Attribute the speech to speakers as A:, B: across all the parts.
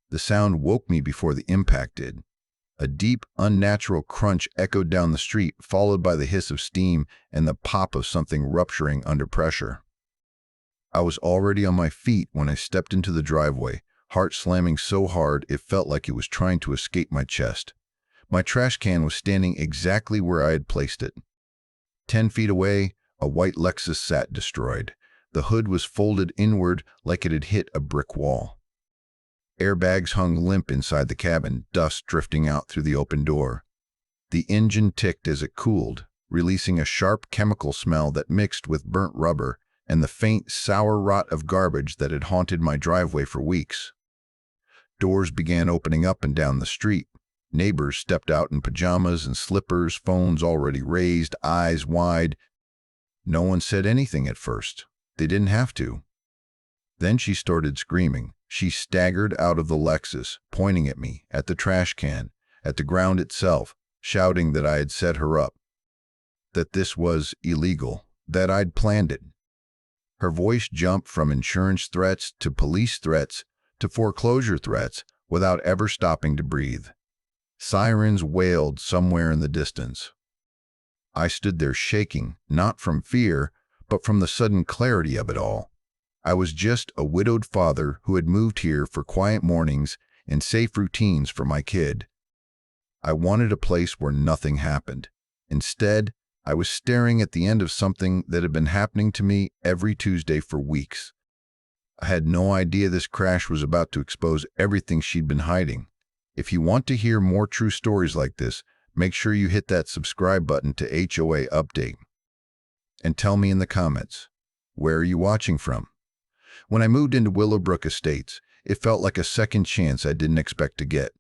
A: The sound woke me before the impact did. A deep, unnatural crunch echoed down the street, followed by the hiss of steam and the pop of something rupturing under pressure. I was already on my feet when I stepped into the driveway, heart slamming so hard it felt like it was trying to escape my chest. My trash can was standing exactly where I had placed it. 10 feet away, a white Lexus sat destroyed. The hood was folded inward like it had hit a brick wall. Airbags hung limp inside the cabin, dust drifting out through the open door. The engine ticked as it cooled, releasing a sharp chemical smell that mixed with burnt rubber and the faint, sour rot of garbage that had haunted my driveway for weeks. Doors began opening up and down the street. Neighbors stepped out in pajamas and slippers, phones already raised, eyes wide. No one said anything at first. They didn't have to. Then she started screaming. She staggered out of the Lexus, pointing at me, at the trash can, at the ground itself, shouting that I had set her up, that this was illegal, that I'd planned it. Her voice jumped from insurance threats to police threats to foreclosure threats without ever stopping to breathe. Sirens wailed somewhere in the distance. I stood there shaking, not from fear, but from the sudden clarity of it all. I was just a widowed father who had moved here for quiet mornings and safe routines for my kid. I wanted a place where nothing happened. Instead, I was staring at the end of something that had been happening to me every Tuesday for weeks. I had no idea this crash was about to expose everything she'd been hiding. If you want to hear more true stories like this, make sure you hit that subscribe button to HOA Update. And tell me in the comments, where are you watching from? When I moved into Willowbrook Estates, it felt like a second chance I didn't expect to get.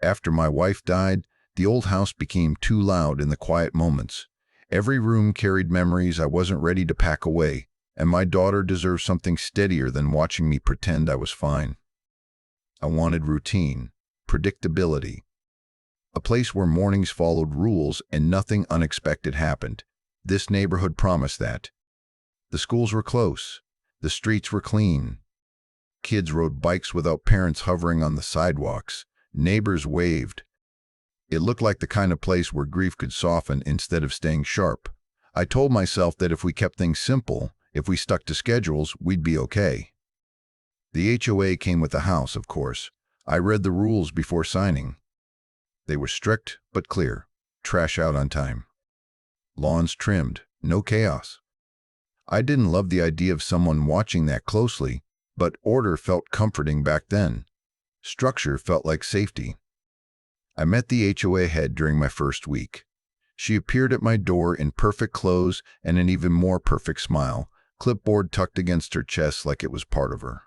A: After my wife died, the old house became too loud in the quiet moments. Every room carried memories I wasn't ready to pack away, and my daughter deserved something steadier than watching me pretend I was fine. I wanted routine, predictability, a place where mornings followed rules and nothing unexpected happened. This neighborhood promised that. The schools were close. The streets were clean. Kids rode bikes without parents hovering on the sidewalks. Neighbors waved. It looked like the kind of place where grief could soften instead of staying sharp. I told myself that if we kept things simple, if we stuck to schedules, we'd be okay. The HOA came with the house, of course. I read the rules before signing. They were strict but clear. Trash out on time. Lawns trimmed. No chaos. I didn't love the idea of someone watching that closely, but order felt comforting back then. Structure felt like safety. I met the HOA head during my first week. She appeared at my door in perfect clothes and an even more perfect smile, clipboard tucked against her chest like it was part of her.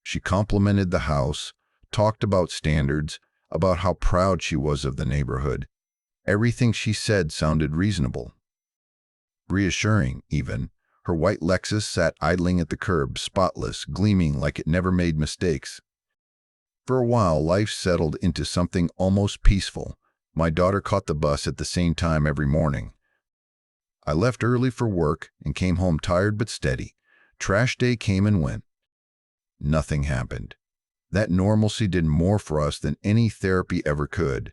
A: She complimented the house, talked about standards, about how proud she was of the neighborhood. Everything she said sounded reasonable. Reassuring, even. Her white Lexus sat idling at the curb, spotless, gleaming like it never made mistakes. For a while, life settled into something almost peaceful. My daughter caught the bus at the same time every morning. I left early for work and came home tired but steady. Trash day came and went. Nothing happened. That normalcy did more for us than any therapy ever could.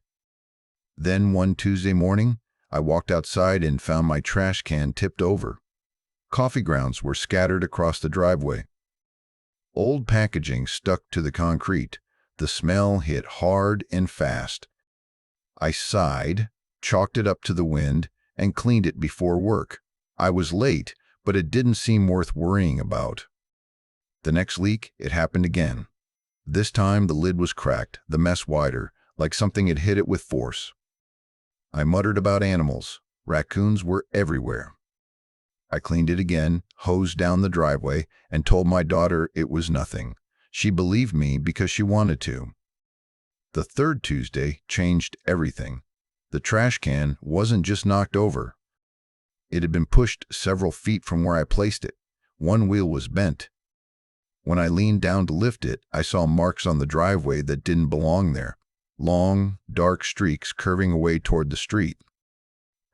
A: Then one Tuesday morning, I walked outside and found my trash can tipped over. Coffee grounds were scattered across the driveway. Old packaging stuck to the concrete. The smell hit hard and fast. I sighed, chalked it up to the wind, and cleaned it before work. I was late, but it didn't seem worth worrying about. The next leak, it happened again. This time the lid was cracked, the mess wider, like something had hit it with force. I muttered about animals. Raccoons were everywhere. I cleaned it again, hosed down the driveway, and told my daughter it was nothing. She believed me because she wanted to. The third Tuesday changed everything. The trash can wasn't just knocked over. It had been pushed several feet from where I placed it. One wheel was bent. When I leaned down to lift it, I saw marks on the driveway that didn't belong there. Long, dark streaks curving away toward the street.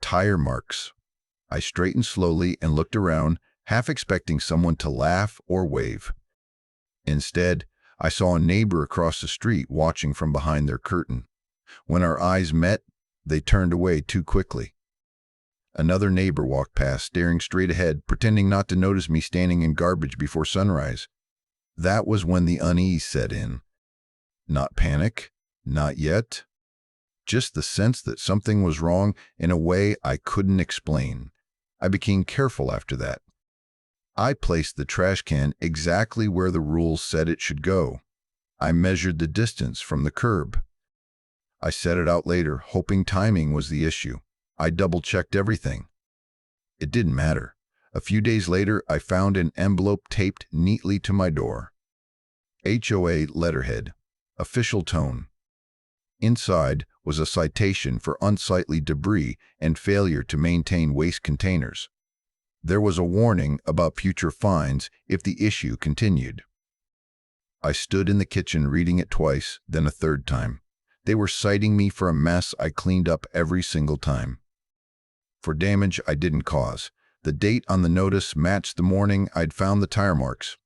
A: Tire marks. I straightened slowly and looked around, half expecting someone to laugh or wave. Instead, I saw a neighbor across the street watching from behind their curtain. When our eyes met, they turned away too quickly. Another neighbor walked past, staring straight ahead, pretending not to notice me standing in garbage before sunrise. That was when the unease set in. Not panic, not yet. Just the sense that something was wrong in a way I couldn't explain. I became careful after that. I placed the trash can exactly where the rules said it should go. I measured the distance from the curb. I set it out later, hoping timing was the issue. I double-checked everything. It didn't matter. A few days later, I found an envelope taped neatly to my door. HOA letterhead, official tone. Inside was a citation for unsightly debris and failure to maintain waste containers. There was a warning about future fines if the issue continued. I stood in the kitchen reading it twice, then a third time. They were citing me for a mess I cleaned up every single time. For damage I didn't cause. The date on the notice matched the morning I'd found the tire marks.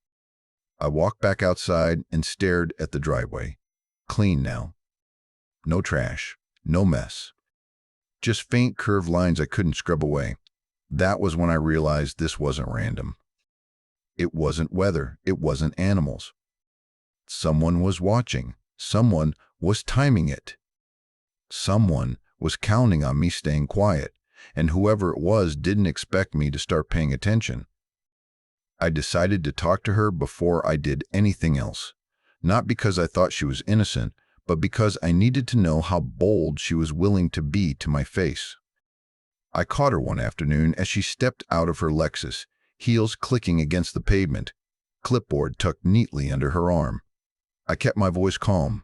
A: I walked back outside and stared at the driveway. Clean now. No trash, no mess. Just faint curved lines I couldn't scrub away. That was when I realized this wasn't random. It wasn't weather, it wasn't animals. Someone was watching. Someone was timing it. Someone was counting on me staying quiet, and whoever it was didn't expect me to start paying attention. I decided to talk to her before I did anything else, not because I thought she was innocent, but because I needed to know how bold she was willing to be to my face. I caught her one afternoon as she stepped out of her Lexus, heels clicking against the pavement, clipboard tucked neatly under her arm. I kept my voice calm.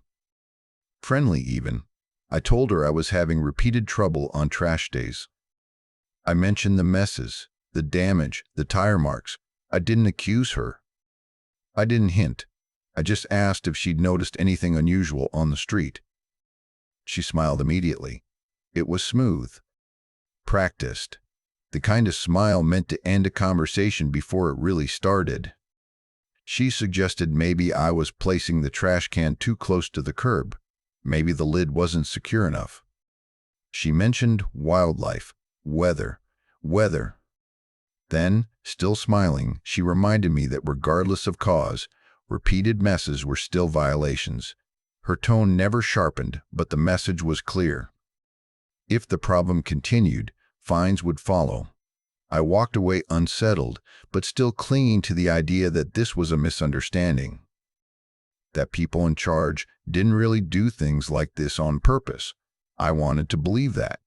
A: Friendly even. I told her I was having repeated trouble on trash days. I mentioned the messes, the damage, the tire marks. I didn't accuse her. I didn't hint. I just asked if she'd noticed anything unusual on the street. She smiled immediately. It was smooth. Practiced. The kind of smile meant to end a conversation before it really started. She suggested maybe I was placing the trash can too close to the curb. Maybe the lid wasn't secure enough. She mentioned wildlife, weather. Then, still smiling, she reminded me that regardless of cause, repeated messes were still violations. Her tone never sharpened, but the message was clear. If the problem continued, fines would follow. I walked away unsettled, but still clinging to the idea that this was a misunderstanding. That people in charge didn't really do things like this on purpose. I wanted to believe that.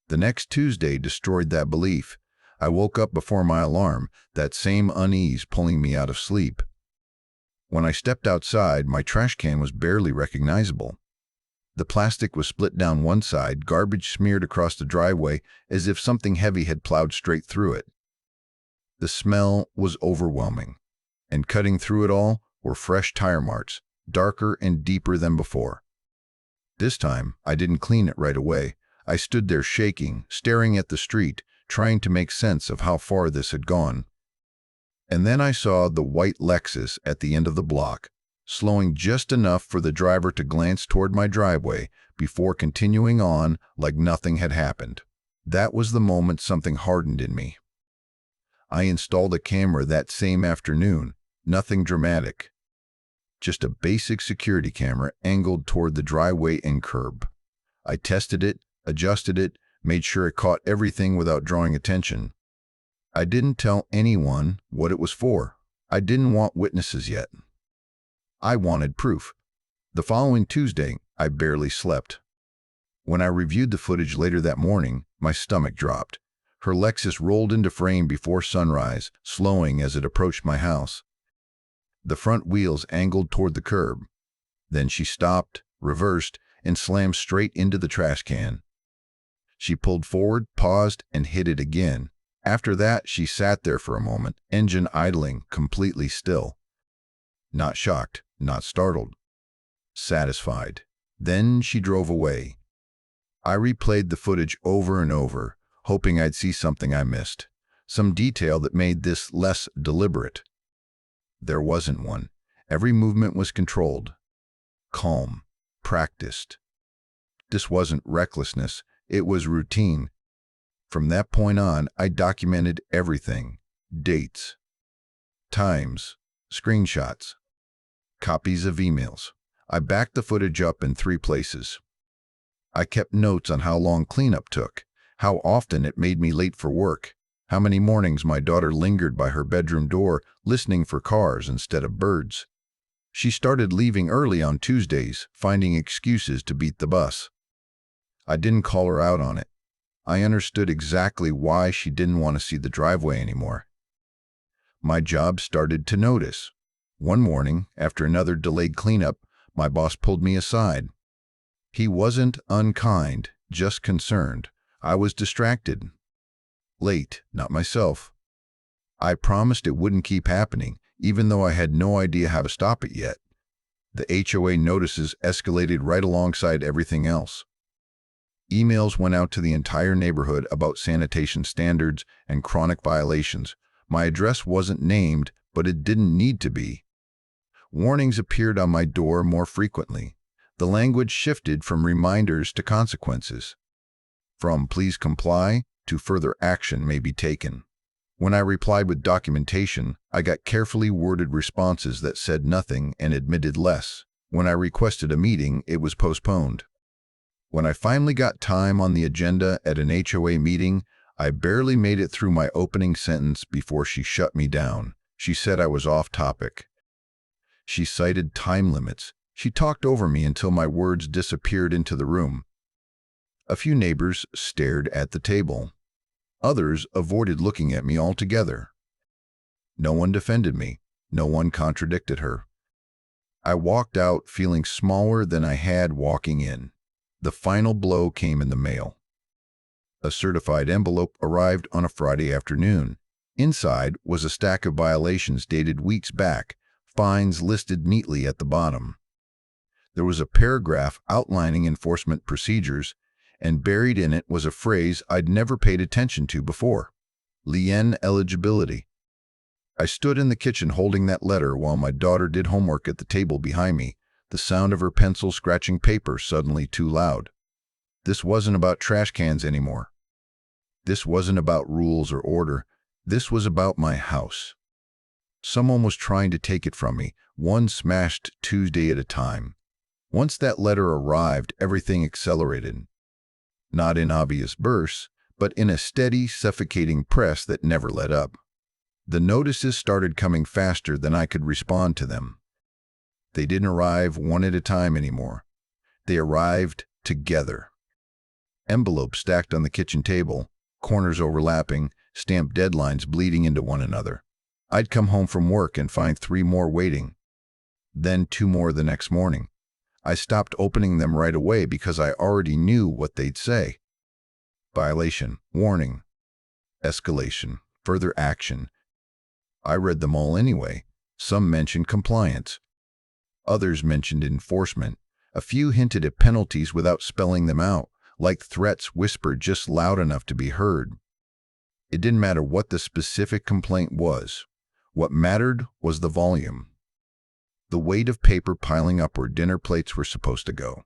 A: The next Tuesday destroyed that belief. I woke up before my alarm, that same unease pulling me out of sleep. When I stepped outside, my trash can was barely recognizable. The plastic was split down one side, garbage smeared across the driveway as if something heavy had plowed straight through it. The smell was overwhelming, and cutting through it all were fresh tire marks, darker and deeper than before. This time, I didn't clean it right away. I stood there shaking, staring at the street, trying to make sense of how far this had gone. And then I saw the white Lexus at the end of the block, slowing just enough for the driver to glance toward my driveway before continuing on like nothing had happened. That was the moment something hardened in me. I installed a camera that same afternoon, nothing dramatic. Just a basic security camera angled toward the driveway and curb. I tested it, adjusted it, made sure it caught everything without drawing attention. I didn't tell anyone what it was for. I didn't want witnesses yet. I wanted proof. The following Tuesday, I barely slept. When I reviewed the footage later that morning, my stomach dropped. Her Lexus rolled into frame before sunrise, slowing as it approached my house. The front wheels angled toward the curb. Then she stopped, reversed, and slammed straight into the trash can. She pulled forward, paused, and hit it again. After that, she sat there for a moment, engine idling, completely still. Not shocked, not startled. Satisfied. Then she drove away. I replayed the footage over and over, hoping I'd see something I missed, some detail that made this less deliberate. There wasn't one, Every movement was controlled, calm, practiced. This wasn't recklessness, it was routine. From that point on, I documented everything: dates, times, screenshots, copies of emails. I backed the footage up in 3 places. I kept notes on how long cleanup took, how often it made me late for work, how many mornings my daughter lingered by her bedroom door listening for cars instead of birds. She started leaving early on Tuesdays, finding excuses to beat the bus. I didn't call her out on it. I understood exactly why she didn't want to see the driveway anymore. My job started to notice. One morning, after another delayed cleanup, my boss pulled me aside. He wasn't unkind, just concerned. I was distracted. Late, not myself. I promised it wouldn't keep happening, even though I had no idea how to stop it yet. The HOA notices escalated right alongside everything else. Emails went out to the entire neighborhood about sanitation standards and chronic violations. My address wasn't named, but it didn't need to be. Warnings appeared on my door more frequently. The language shifted from reminders to consequences. From "please comply" to "further action may be taken." When I replied with documentation, I got carefully worded responses that said nothing and admitted less. When I requested a meeting, it was postponed. When I finally got time on the agenda at an HOA meeting, I barely made it through my opening sentence before she shut me down. She said I was off topic. She cited time limits. She talked over me until my words disappeared into the room. A few neighbors stared at the table. Others avoided looking at me altogether. No one defended me. No one contradicted her. I walked out feeling smaller than I had walking in. The final blow came in the mail. A certified envelope arrived on a Friday afternoon. Inside was a stack of violations dated weeks back, fines listed neatly at the bottom. There was a paragraph outlining enforcement procedures, and buried in it was a phrase I'd never paid attention to before: lien eligibility. I stood in the kitchen holding that letter while my daughter did homework at the table behind me, the sound of her pencil scratching paper suddenly too loud. This wasn't about trash cans anymore. This wasn't about rules or order. This was about my house. Someone was trying to take it from me, one smashed Tuesday at a time. Once that letter arrived, everything accelerated. Not in obvious bursts, but in a steady, suffocating press that never let up. The notices started coming faster than I could respond to them. They didn't arrive one at a time anymore. They arrived together. Envelopes stacked on the kitchen table, corners overlapping, stamped deadlines bleeding into one another. I'd come home from work and find 3 more waiting. Then 2 more the next morning. I stopped opening them right away because I already knew what they'd say. Violation, warning, escalation, further action. I read them all anyway. Some mentioned compliance. Others mentioned enforcement. A few hinted at penalties without spelling them out, like threats whispered just loud enough to be heard. It didn't matter what the specific complaint was. What mattered was the volume. The weight of paper piling up where dinner plates were supposed to go.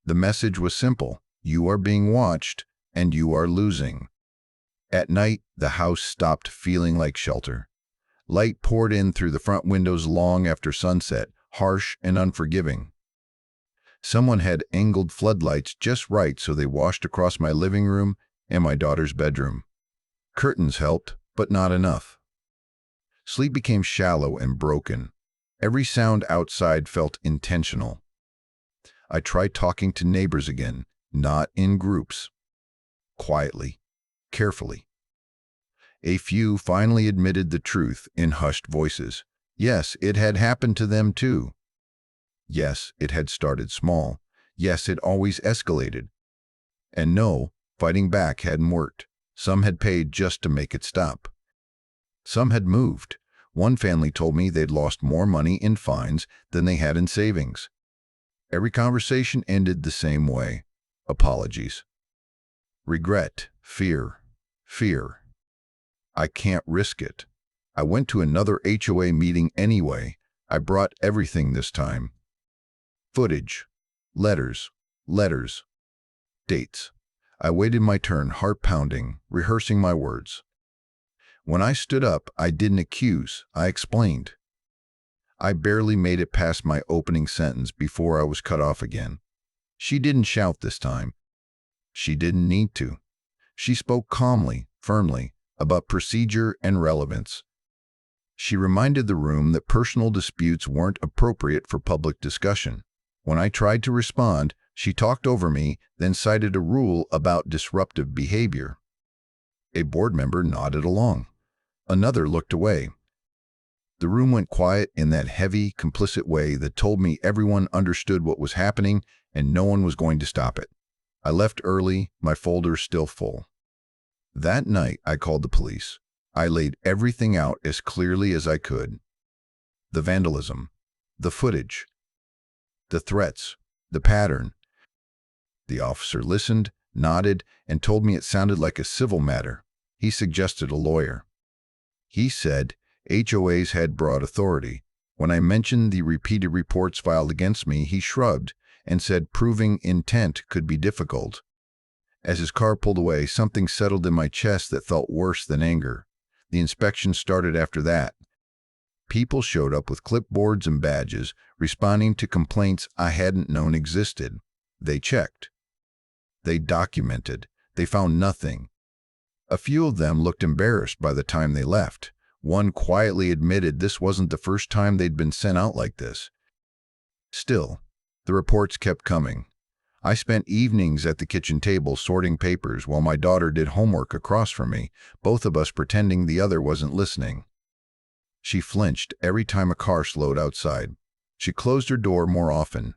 A: The message was simple: you are being watched, and you are losing. At night, the house stopped feeling like shelter. Light poured in through the front windows long after sunset, harsh and unforgiving. Someone had angled floodlights just right so they washed across my living room and my daughter's bedroom. Curtains helped, but not enough. Sleep became shallow and broken. Every sound outside felt intentional. I tried talking to neighbors again, not in groups. Quietly, carefully. A few finally admitted the truth in hushed voices. Yes, it had happened to them too. Yes, it had started small. Yes, it always escalated. And no, fighting back hadn't worked. Some had paid just to make it stop. Some had moved. One family told me they'd lost more money in fines than they had in savings. Every conversation ended the same way: apologies. Regret, fear, fear. I can't risk it. I went to another HOA meeting anyway, I brought everything this time. Footage, letters, letters, dates. I waited my turn, heart pounding, rehearsing my words. When I stood up, I didn't accuse, I explained. I barely made it past my opening sentence before I was cut off again. She didn't shout this time. She didn't need to. She spoke calmly, firmly, about procedure and relevance. She reminded the room that personal disputes weren't appropriate for public discussion. When I tried to respond, she talked over me, then cited a rule about disruptive behavior. A board member nodded along. Another looked away. The room went quiet in that heavy, complicit way that told me everyone understood what was happening and no one was going to stop it. I left early, my folders still full. That night, I called the police. I laid everything out as clearly as I could. The vandalism, the footage, the threats, the pattern. The officer listened, nodded, and told me it sounded like a civil matter. He suggested a lawyer. He said HOAs had broad authority. When I mentioned the repeated reports filed against me, he shrugged and said proving intent could be difficult. As his car pulled away, something settled in my chest that felt worse than anger. The inspection started after that. People showed up with clipboards and badges, responding to complaints I hadn't known existed. They checked. They documented. They found nothing. A few of them looked embarrassed by the time they left. One quietly admitted this wasn't the first time they'd been sent out like this. Still, the reports kept coming. I spent evenings at the kitchen table sorting papers while my daughter did homework across from me, both of us pretending the other wasn't listening. She flinched every time a car slowed outside. She closed her door more often.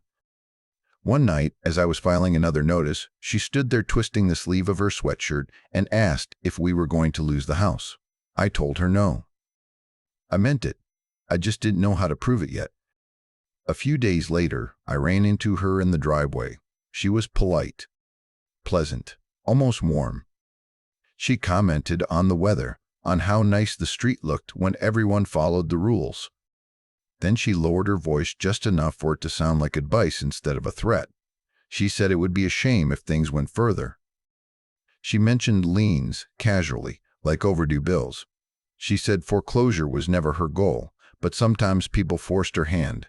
A: One night, as I was filing another notice, she stood there twisting the sleeve of her sweatshirt and asked if we were going to lose the house. I told her no. I meant it. I just didn't know how to prove it yet. A few days later, I ran into her in the driveway. She was polite, pleasant, almost warm. She commented on the weather, on how nice the street looked when everyone followed the rules. Then she lowered her voice just enough for it to sound like advice instead of a threat. She said it would be a shame if things went further. She mentioned liens, casually, like overdue bills. She said foreclosure was never her goal, but sometimes people forced her hand.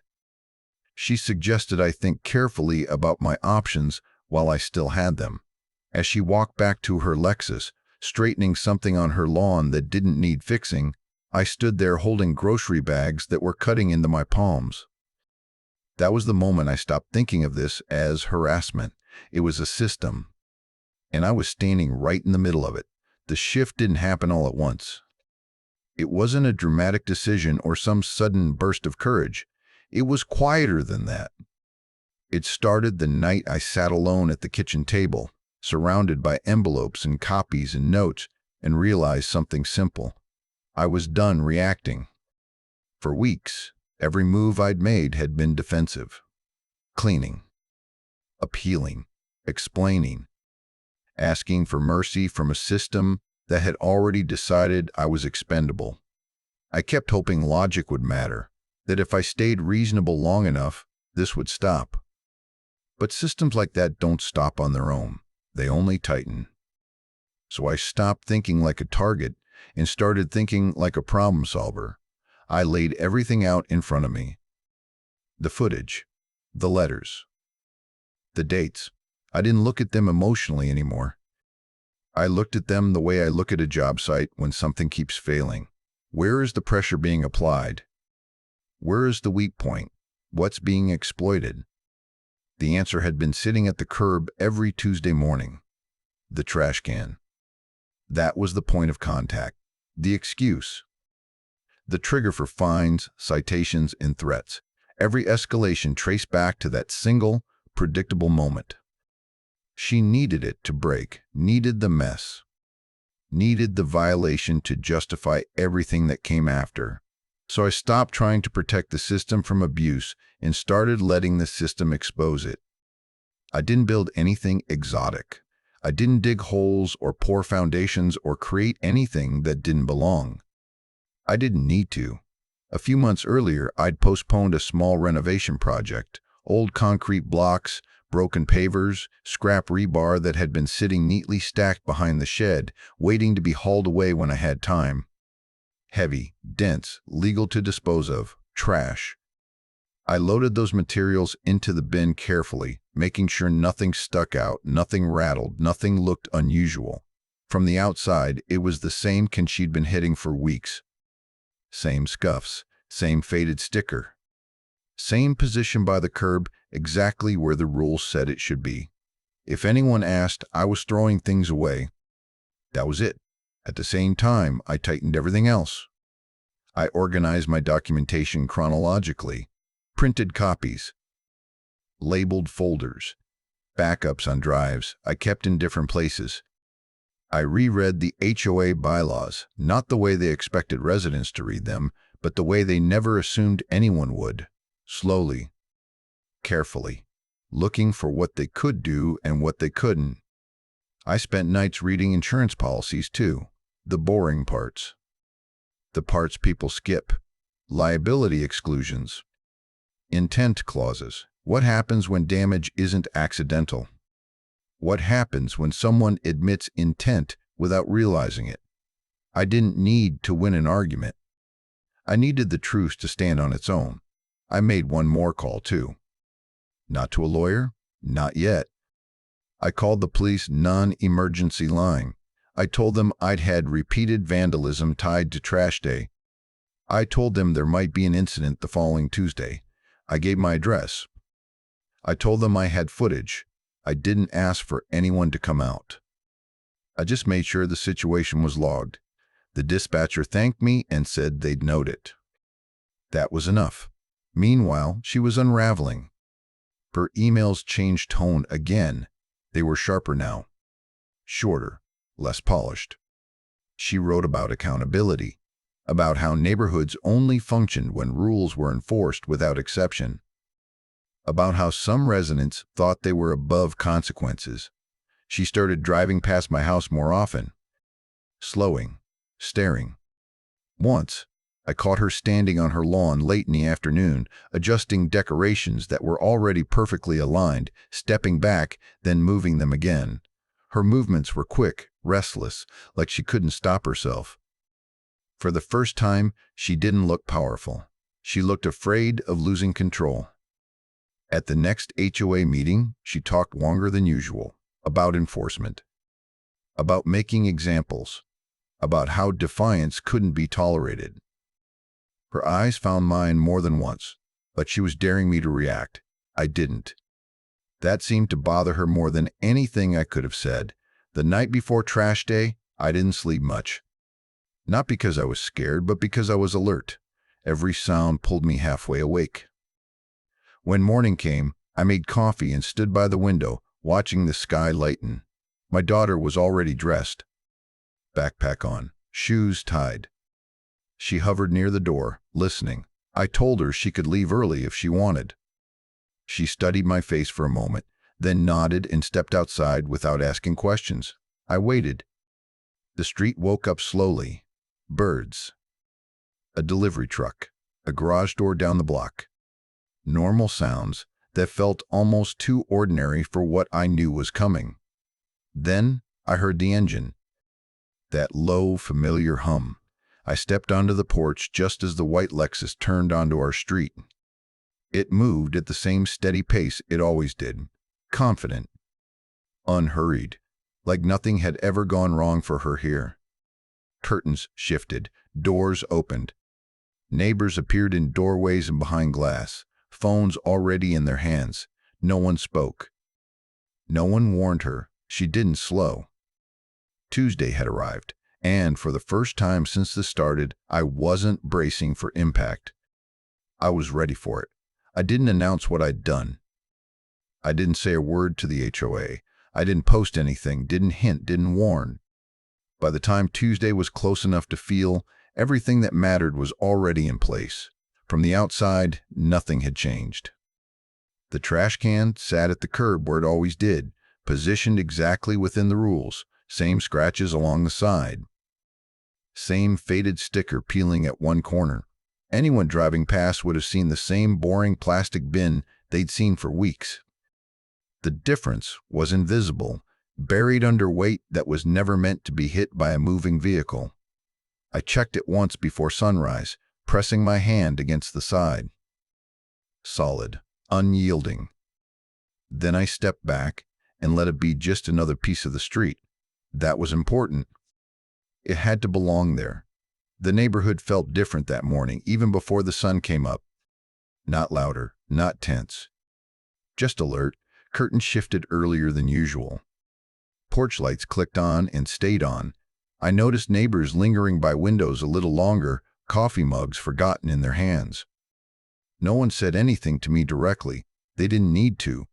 A: She suggested I think carefully about my options while I still had them. As she walked back to her Lexus, straightening something on her lawn that didn't need fixing, I stood there holding grocery bags that were cutting into my palms. That was the moment I stopped thinking of this as harassment. It was a system, and I was standing right in the middle of it. The shift didn't happen all at once. It wasn't a dramatic decision or some sudden burst of courage. It was quieter than that. It started the night I sat alone at the kitchen table, surrounded by envelopes and copies and notes, and realized something simple. I was done reacting. For weeks, every move I'd made had been defensive. Cleaning, appealing, explaining, asking for mercy from a system that had already decided I was expendable. I kept hoping logic would matter, that if I stayed reasonable long enough, this would stop. But systems like that don't stop on their own. They only tighten. So I stopped thinking like a target and started thinking like a problem solver. I laid everything out in front of me. The footage, the letters, the dates. I didn't look at them emotionally anymore. I looked at them the way I look at a job site when something keeps failing. Where is the pressure being applied? Where is the weak point? What's being exploited? The answer had been sitting at the curb every Tuesday morning. The trash can. That was the point of contact, the excuse, the trigger for fines, citations, and threats. Every escalation traced back to that single, predictable moment. She needed it to break, needed the mess, needed the violation to justify everything that came after. So I stopped trying to protect the system from abuse and started letting the system expose it. I didn't build anything exotic. I didn't dig holes or pour foundations or create anything that didn't belong. I didn't need to. A few months earlier, I'd postponed a small renovation project. Old concrete blocks, broken pavers, scrap rebar that had been sitting neatly stacked behind the shed, waiting to be hauled away when I had time. Heavy, dense, legal to dispose of, trash. I loaded those materials into the bin carefully, making sure nothing stuck out, nothing rattled, nothing looked unusual. From the outside, it was the same can she'd been hitting for weeks. Same scuffs, same faded sticker. Same position by the curb, exactly where the rules said it should be. If anyone asked, I was throwing things away. That was it. At the same time, I tightened everything else. I organized my documentation chronologically, printed copies, labeled folders, backups on drives I kept in different places. I reread the HOA bylaws, not the way they expected residents to read them, but the way they never assumed anyone would. Slowly, carefully, looking for what they could do and what they couldn't. I spent nights reading insurance policies too, the boring parts. The parts people skip. Liability exclusions. Intent clauses. What happens when damage isn't accidental? What happens when someone admits intent without realizing it? I didn't need to win an argument. I needed the truth to stand on its own. I made one more call too. Not to a lawyer? Not yet. I called the police non-emergency line. I told them I'd had repeated vandalism tied to trash day. I told them there might be an incident the following Tuesday. I gave my address. I told them I had footage. I didn't ask for anyone to come out. I just made sure the situation was logged. The dispatcher thanked me and said they'd note it. That was enough. Meanwhile, she was unraveling. Her emails changed tone again. They were sharper now. Shorter, less polished. She wrote about accountability, about how neighborhoods only functioned when rules were enforced without exception, about how some residents thought they were above consequences. She started driving past my house more often, slowing, staring. Once, I caught her standing on her lawn late in the afternoon, adjusting decorations that were already perfectly aligned, stepping back, then moving them again. Her movements were quick, restless, like she couldn't stop herself. For the first time, she didn't look powerful. She looked afraid of losing control. At the next HOA meeting, she talked longer than usual, about enforcement, about making examples, about how defiance couldn't be tolerated. Her eyes found mine more than once, but she was daring me to react. I didn't. That seemed to bother her more than anything I could have said. The night before trash day, I didn't sleep much. Not because I was scared, but because I was alert. Every sound pulled me halfway awake. When morning came, I made coffee and stood by the window, watching the sky lighten. My daughter was already dressed. Backpack on, shoes tied. She hovered near the door, listening. I told her she could leave early if she wanted. She studied my face for a moment, then nodded and stepped outside without asking questions. I waited. The street woke up slowly. Birds. A delivery truck. A garage door down the block. Normal sounds that felt almost too ordinary for what I knew was coming. Then I heard the engine. That low, familiar hum. I stepped onto the porch just as the white Lexus turned onto our street. It moved at the same steady pace it always did, confident, unhurried, like nothing had ever gone wrong for her here. Curtains shifted, doors opened. Neighbors appeared in doorways and behind glass, phones already in their hands. No one spoke. No one warned her. She didn't slow. Tuesday had arrived, and for the first time since this started, I wasn't bracing for impact. I was ready for it. I didn't announce what I'd done. I didn't say a word to the HOA. I didn't post anything, didn't hint, didn't warn. By the time Tuesday was close enough to feel, everything that mattered was already in place. From the outside, nothing had changed. The trash can sat at the curb where it always did, positioned exactly within the rules, same scratches along the side. Same faded sticker peeling at one corner. Anyone driving past would have seen the same boring plastic bin they'd seen for weeks. The difference was invisible, buried under weight that was never meant to be hit by a moving vehicle. I checked it once before sunrise, pressing my hand against the side. Solid, unyielding. Then I stepped back and let it be just another piece of the street. That was important. It had to belong there. The neighborhood felt different that morning, even before the sun came up. Not louder, not tense. Just alert. Curtains shifted earlier than usual. Porch lights clicked on and stayed on. I noticed neighbors lingering by windows a little longer, coffee mugs forgotten in their hands. No one said anything to me directly. They didn't need to.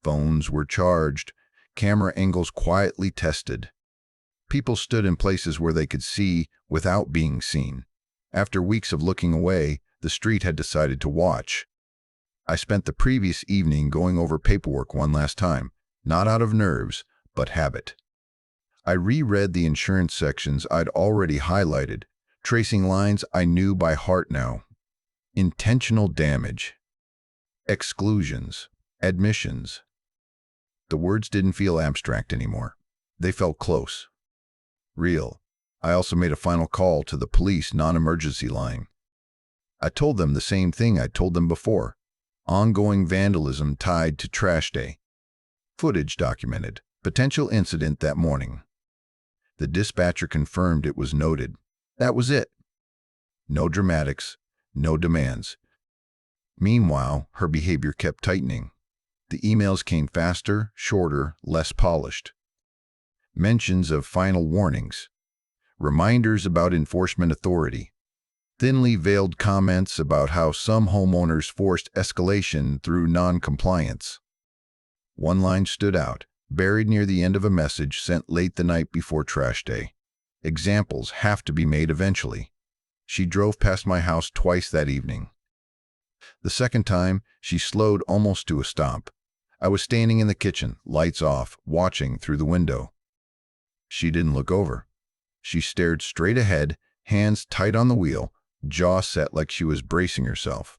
A: Phones were charged, camera angles quietly tested. People stood in places where they could see without being seen. After weeks of looking away, the street had decided to watch. I spent the previous evening going over paperwork one last time, not out of nerves, but habit. I reread the insurance sections I'd already highlighted, tracing lines I knew by heart now. Intentional damage. Exclusions. Admissions. The words didn't feel abstract anymore. They felt close. Real. I also made a final call to the police non-emergency line. I told them the same thing I told them before. Ongoing vandalism tied to trash day. Footage documented. Potential incident that morning. The dispatcher confirmed it was noted. That was it. No dramatics, no demands. Meanwhile, her behavior kept tightening. The emails came faster, shorter, less polished. Mentions of final warnings. Reminders about enforcement authority. Thinly veiled comments about how some homeowners forced escalation through non-compliance. One line stood out, buried near the end of a message sent late the night before trash day. Examples have to be made eventually. She drove past my house twice that evening. The second time, she slowed almost to a stop. I was standing in the kitchen, lights off, watching through the window. She didn't look over. She stared straight ahead, hands tight on the wheel, jaw set like she was bracing herself.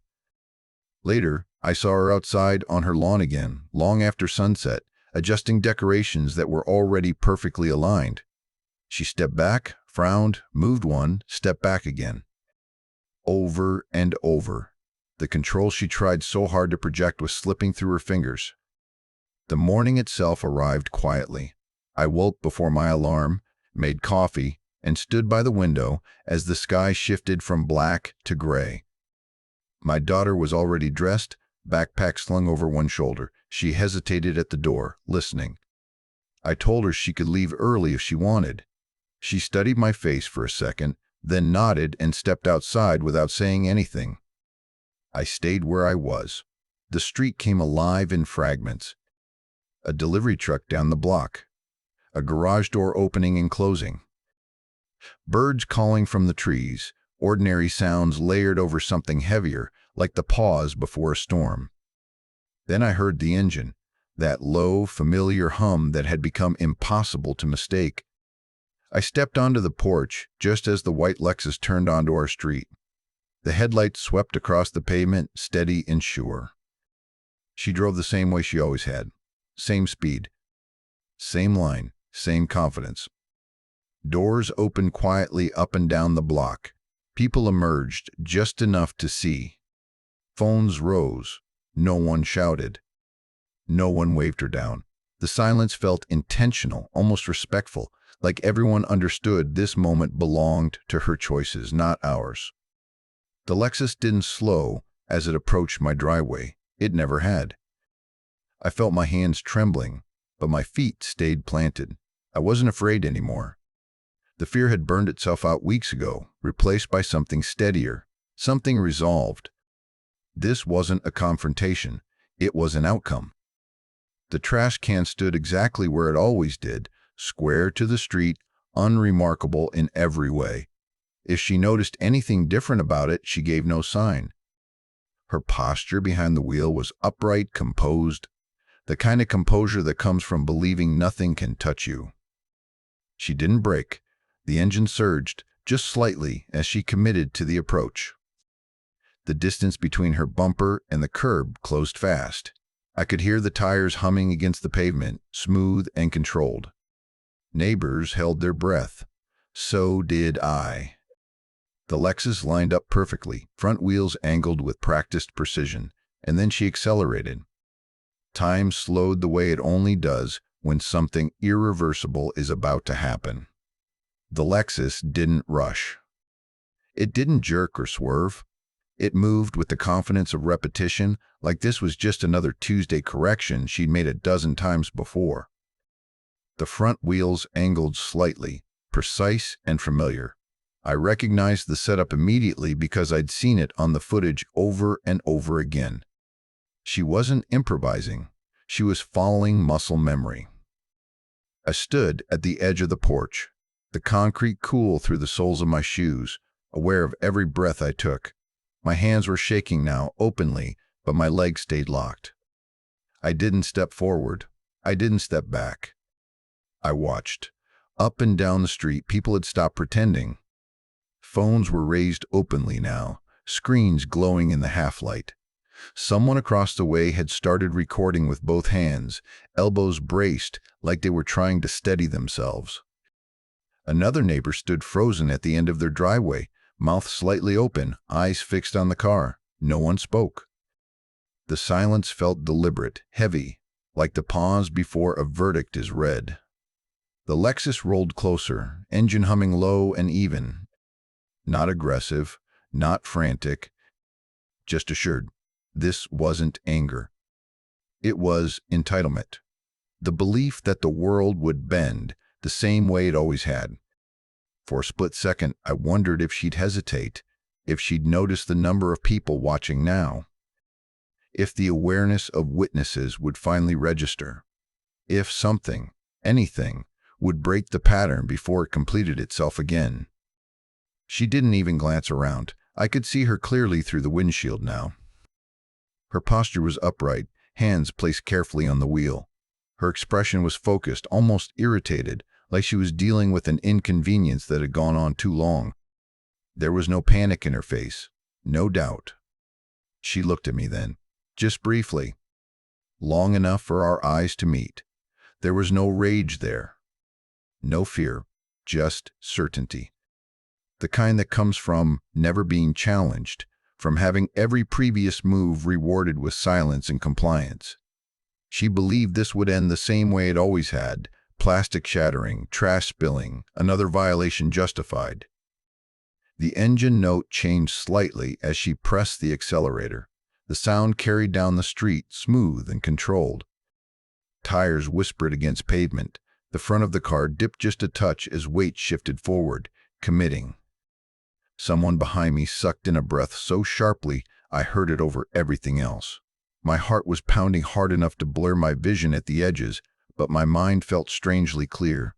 A: Later, I saw her outside on her lawn again, long after sunset, adjusting decorations that were already perfectly aligned. She stepped back, frowned, moved one, stepped back again. Over and over. The control she tried so hard to project was slipping through her fingers. The morning itself arrived quietly. I woke before my alarm, made coffee, and stood by the window as the sky shifted from black to gray. My daughter was already dressed, backpack slung over one shoulder. She hesitated at the door, listening. I told her she could leave early if she wanted. She studied my face for a second, then nodded and stepped outside without saying anything. I stayed where I was. The street came alive in fragments. A delivery truck down the block. A garage door opening and closing. Birds calling from the trees, ordinary sounds layered over something heavier, like the pause before a storm. Then I heard the engine, that low, familiar hum that had become impossible to mistake. I stepped onto the porch just as the white Lexus turned onto our street. The headlights swept across the pavement, steady and sure. She drove the same way she always had. Same speed. Same line, same confidence. Doors opened quietly up and down the block. People emerged, just enough to see. Phones rose. No one shouted. No one waved her down. The silence felt intentional, almost respectful, like everyone understood this moment belonged to her choices, not ours. The Lexus didn't slow as it approached my driveway. It never had. I felt my hands trembling, but my feet stayed planted. I wasn't afraid anymore. The fear had burned itself out weeks ago, replaced by something steadier, something resolved. This wasn't a confrontation. It was an outcome. The trash can stood exactly where it always did, square to the street, unremarkable in every way. If she noticed anything different about it, she gave no sign. Her posture behind the wheel was upright, composed, the kind of composure that comes from believing nothing can touch you. She didn't brake. The engine surged, just slightly, as she committed to the approach. The distance between her bumper and the curb closed fast. I could hear the tires humming against the pavement, smooth and controlled. Neighbors held their breath. So did I. The Lexus lined up perfectly, front wheels angled with practiced precision, and then she accelerated. Time slowed the way it only does when something irreversible is about to happen. The Lexus didn't rush. It didn't jerk or swerve. It moved with the confidence of repetition, like this was just another Tuesday correction she'd made a dozen times before. The front wheels angled slightly, precise and familiar. I recognized the setup immediately because I'd seen it on the footage over and over again. She wasn't improvising. She was following muscle memory. I stood at the edge of the porch, the concrete cool through the soles of my shoes, aware of every breath I took. My hands were shaking now, openly, but my legs stayed locked. I didn't step forward. I didn't step back. I watched. Up and down the street, people had stopped pretending. Phones were raised openly now, screens glowing in the half-light. Someone across the way had started recording with both hands, elbows braced like they were trying to steady themselves. Another neighbor stood frozen at the end of their driveway, mouth slightly open, eyes fixed on the car. No one spoke. The silence felt deliberate, heavy, like the pause before a verdict is read. The Lexus rolled closer, engine humming low and even. Not aggressive, not frantic, just assured. This wasn't anger. It was entitlement. The belief that the world would bend the same way it always had. For a split second, I wondered if she'd hesitate, if she'd notice the number of people watching now, if the awareness of witnesses would finally register, if something, anything, would break the pattern before it completed itself again. She didn't even glance around. I could see her clearly through the windshield now. Her posture was upright, hands placed carefully on the wheel. Her expression was focused, almost irritated, like she was dealing with an inconvenience that had gone on too long. There was no panic in her face, no doubt. She looked at me then, just briefly, long enough for our eyes to meet. There was no rage there, no fear, just certainty. The kind that comes from never being challenged, from having every previous move rewarded with silence and compliance. She believed this would end the same way it always had, plastic shattering, trash spilling, another violation justified. The engine note changed slightly as she pressed the accelerator. The sound carried down the street, smooth and controlled. Tires whispered against pavement. The front of the car dipped just a touch as weight shifted forward, committing. Someone behind me sucked in a breath so sharply I heard it over everything else. My heart was pounding hard enough to blur my vision at the edges, but my mind felt strangely clear.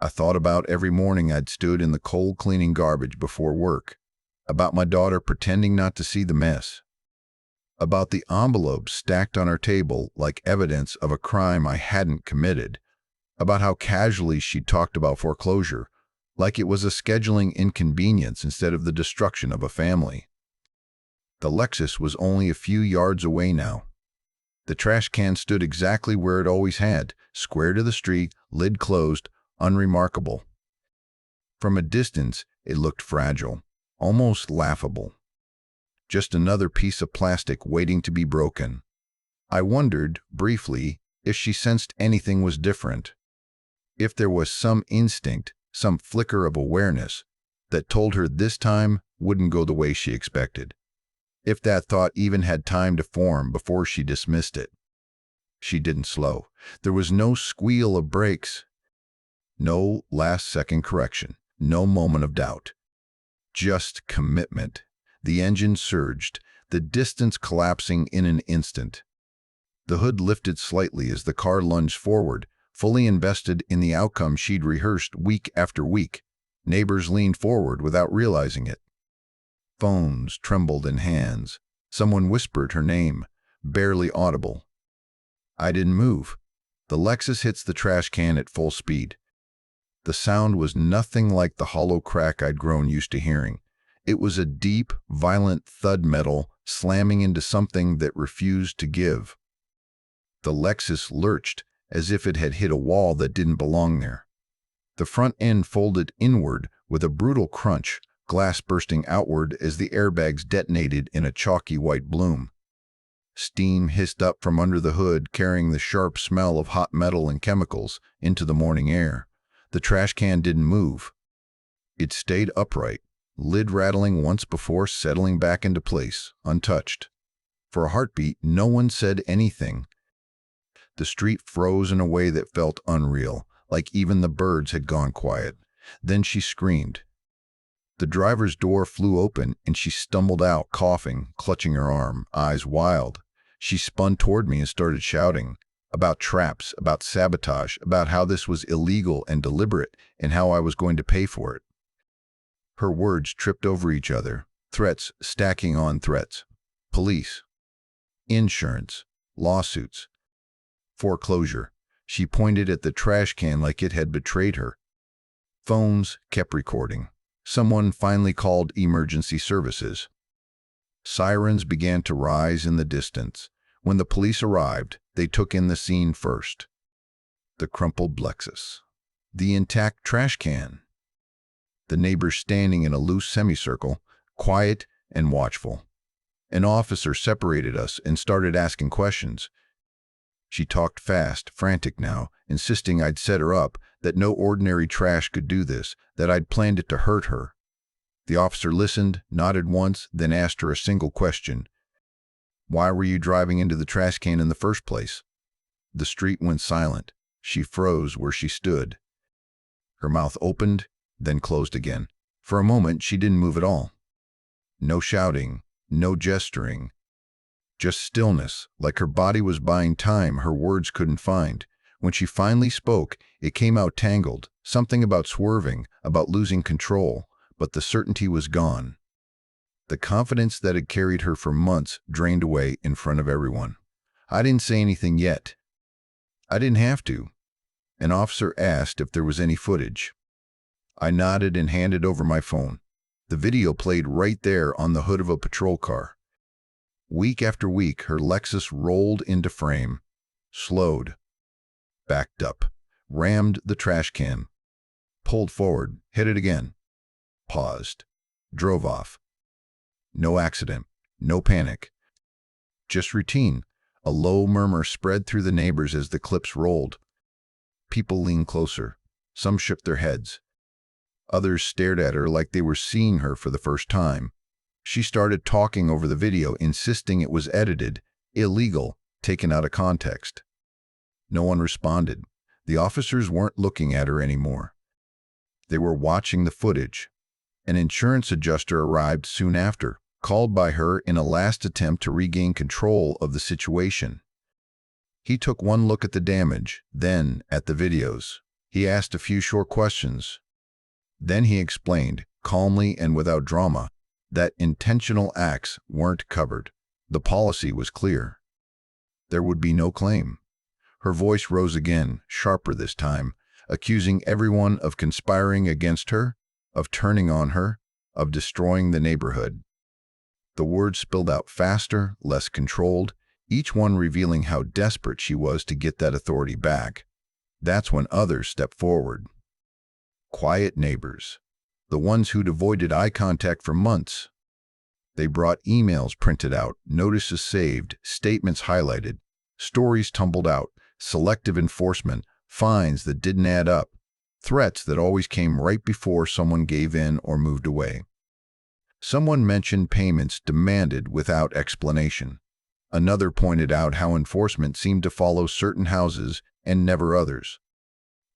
A: I thought about every morning I'd stood in the cold cleaning garbage before work, about my daughter pretending not to see the mess, about the envelopes stacked on our table like evidence of a crime I hadn't committed, about how casually she'd talked about foreclosure, like it was a scheduling inconvenience instead of the destruction of a family. The Lexus was only a few yards away now. The trash can stood exactly where it always had, square to the street, lid closed, unremarkable. From a distance, it looked fragile, almost laughable. Just another piece of plastic waiting to be broken. I wondered, briefly, if she sensed anything was different. If there was some instinct, some flicker of awareness, that told her this time wouldn't go the way she expected. If that thought even had time to form before she dismissed it. She didn't slow. There was no squeal of brakes. No last-second correction. No moment of doubt. Just commitment. The engine surged, the distance collapsing in an instant. The hood lifted slightly as the car lunged forward, fully invested in the outcome she'd rehearsed week after week. Neighbors leaned forward without realizing it. Phones trembled in hands. Someone whispered her name, barely audible. I didn't move. The Lexus hits the trash can at full speed. The sound was nothing like the hollow crack I'd grown used to hearing. It was a deep, violent thud metal slamming into something that refused to give. The Lexus lurched as if it had hit a wall that didn't belong there. The front end folded inward with a brutal crunch, glass bursting outward as the airbags detonated in a chalky white bloom. Steam hissed up from under the hood, carrying the sharp smell of hot metal and chemicals into the morning air. The trash can didn't move. It stayed upright, lid rattling once before settling back into place, untouched. For a heartbeat, no one said anything. The street froze in a way that felt unreal, like even the birds had gone quiet. Then she screamed. The driver's door flew open, and she stumbled out, coughing, clutching her arm, eyes wild. She spun toward me and started shouting about traps, about sabotage, about how this was illegal and deliberate, and how I was going to pay for it. Her words tripped over each other, threats stacking on threats. Police, insurance, lawsuits, foreclosure. She pointed at the trash can like it had betrayed her. Phones kept recording. Someone finally called emergency services. Sirens began to rise in the distance. When the police arrived, they took in the scene first. The crumpled Lexus. The intact trash can. The neighbors standing in a loose semicircle, quiet and watchful. An officer separated us and started asking questions. She talked fast, frantic now, insisting I'd set her up, that no ordinary trash could do this, that I'd planned it to hurt her. The officer listened, nodded once, then asked her a single question. Why were you driving into the trash can in the first place? The street went silent. She froze where she stood. Her mouth opened, then closed again. For a moment, she didn't move at all. No shouting, no gesturing. Just stillness, like her body was buying time her words couldn't find. When she finally spoke, it came out tangled, something about swerving, about losing control, but the certainty was gone. The confidence that had carried her for months drained away in front of everyone. I didn't say anything yet. I didn't have to. An officer asked if there was any footage. I nodded and handed over my phone. The video played right there on the hood of a patrol car. Week after week, her Lexus rolled into frame, slowed, backed up, rammed the trash can, pulled forward, hit it again, paused, drove off. No accident, no panic, just routine. A low murmur spread through the neighbors as the clips rolled. People leaned closer. Some shook their heads. Others stared at her like they were seeing her for the first time. She started talking over the video, insisting it was edited, illegal, taken out of context. No one responded. The officers weren't looking at her anymore. They were watching the footage. An insurance adjuster arrived soon after, called by her in a last attempt to regain control of the situation. He took one look at the damage, then at the videos. He asked a few short questions. Then he explained, calmly and without drama, that intentional acts weren't covered. The policy was clear. There would be no claim. Her voice rose again, sharper this time, accusing everyone of conspiring against her, of turning on her, of destroying the neighborhood. The words spilled out faster, less controlled, each one revealing how desperate she was to get that authority back. That's when others stepped forward. Quiet neighbors. The ones who'd avoided eye contact for months. They brought emails printed out, notices saved, statements highlighted, stories tumbled out, selective enforcement, fines that didn't add up, threats that always came right before someone gave in or moved away. Someone mentioned payments demanded without explanation. Another pointed out how enforcement seemed to follow certain houses and never others.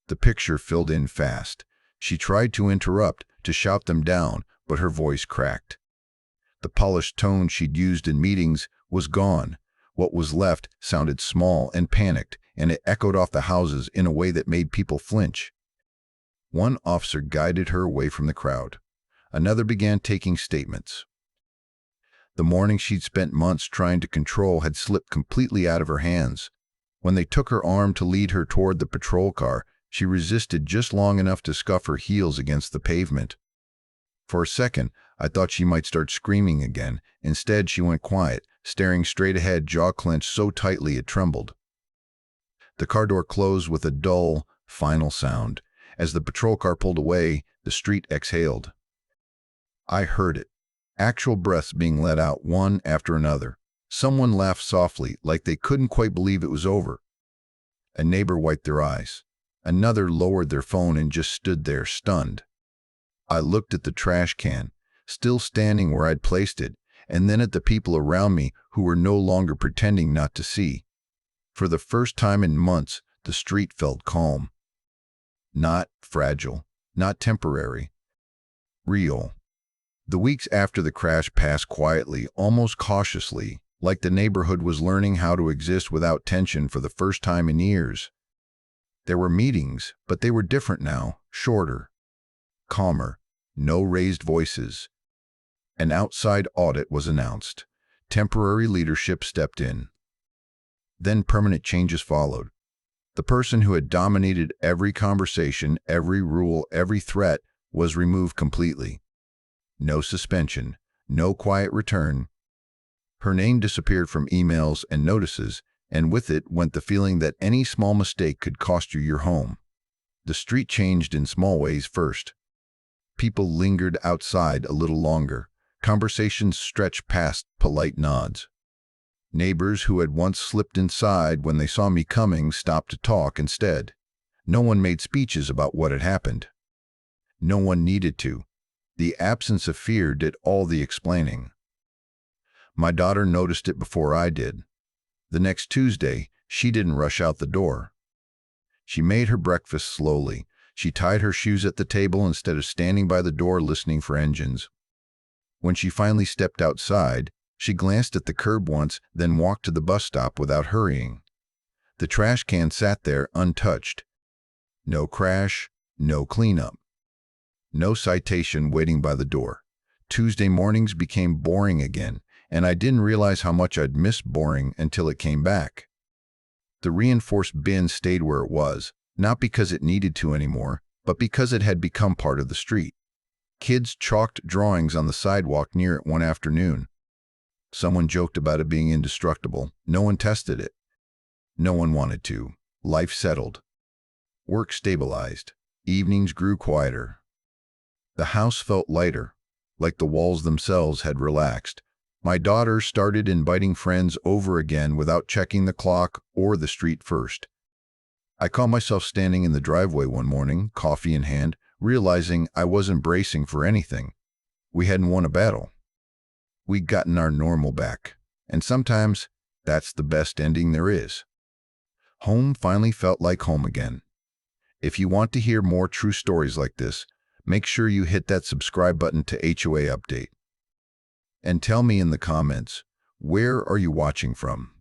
A: The picture filled in fast. She tried to interrupt, to shout them down, but her voice cracked. The polished tone she'd used in meetings was gone. What was left sounded small and panicked, and it echoed off the houses in a way that made people flinch. One officer guided her away from the crowd. Another began taking statements. The morning she'd spent months trying to control had slipped completely out of her hands. When they took her arm to lead her toward the patrol car, she resisted just long enough to scuff her heels against the pavement. For a second, I thought she might start screaming again. Instead, she went quiet, staring straight ahead, jaw clenched so tightly it trembled. The car door closed with a dull, final sound. As the patrol car pulled away, the street exhaled. I heard it. Actual breaths being let out, one after another. Someone laughed softly, like they couldn't quite believe it was over. A neighbor wiped their eyes. Another lowered their phone and just stood there, stunned. I looked at the trash can, still standing where I'd placed it, and then at the people around me who were no longer pretending not to see. For the first time in months, the street felt calm. Not fragile, not temporary. Real. The weeks after the crash passed quietly, almost cautiously, like the neighborhood was learning how to exist without tension for the first time in years. There were meetings, but they were different now, shorter, calmer, no raised voices. An outside audit was announced. Temporary leadership stepped in. Then permanent changes followed. The person who had dominated every conversation, every rule, every threat was removed completely. No suspension, no quiet return. Her name disappeared from emails and notices, and with it went the feeling that any small mistake could cost you your home. The street changed in small ways first. People lingered outside a little longer. Conversations stretched past polite nods. Neighbors who had once slipped inside when they saw me coming stopped to talk instead. No one made speeches about what had happened. No one needed to. The absence of fear did all the explaining. My daughter noticed it before I did. The next Tuesday, she didn't rush out the door. She made her breakfast slowly. She tied her shoes at the table instead of standing by the door listening for engines. When she finally stepped outside, she glanced at the curb once, then walked to the bus stop without hurrying. The trash can sat there untouched. No crash, no cleanup. No citation waiting by the door. Tuesday mornings became boring again, and I didn't realize how much I'd missed boring until it came back. The reinforced bin stayed where it was, not because it needed to anymore, but because it had become part of the street. Kids chalked drawings on the sidewalk near it one afternoon. Someone joked about it being indestructible. No one tested it. No one wanted to. Life settled. Work stabilized. Evenings grew quieter. The house felt lighter, like the walls themselves had relaxed. My daughter started inviting friends over again without checking the clock or the street first. I caught myself standing in the driveway one morning, coffee in hand, realizing I wasn't bracing for anything. We hadn't won a battle. We'd gotten our normal back, and sometimes that's the best ending there is. Home finally felt like home again. If you want to hear more true stories like this, make sure you hit that subscribe button to HOA Update. And tell me in the comments, where are you watching from?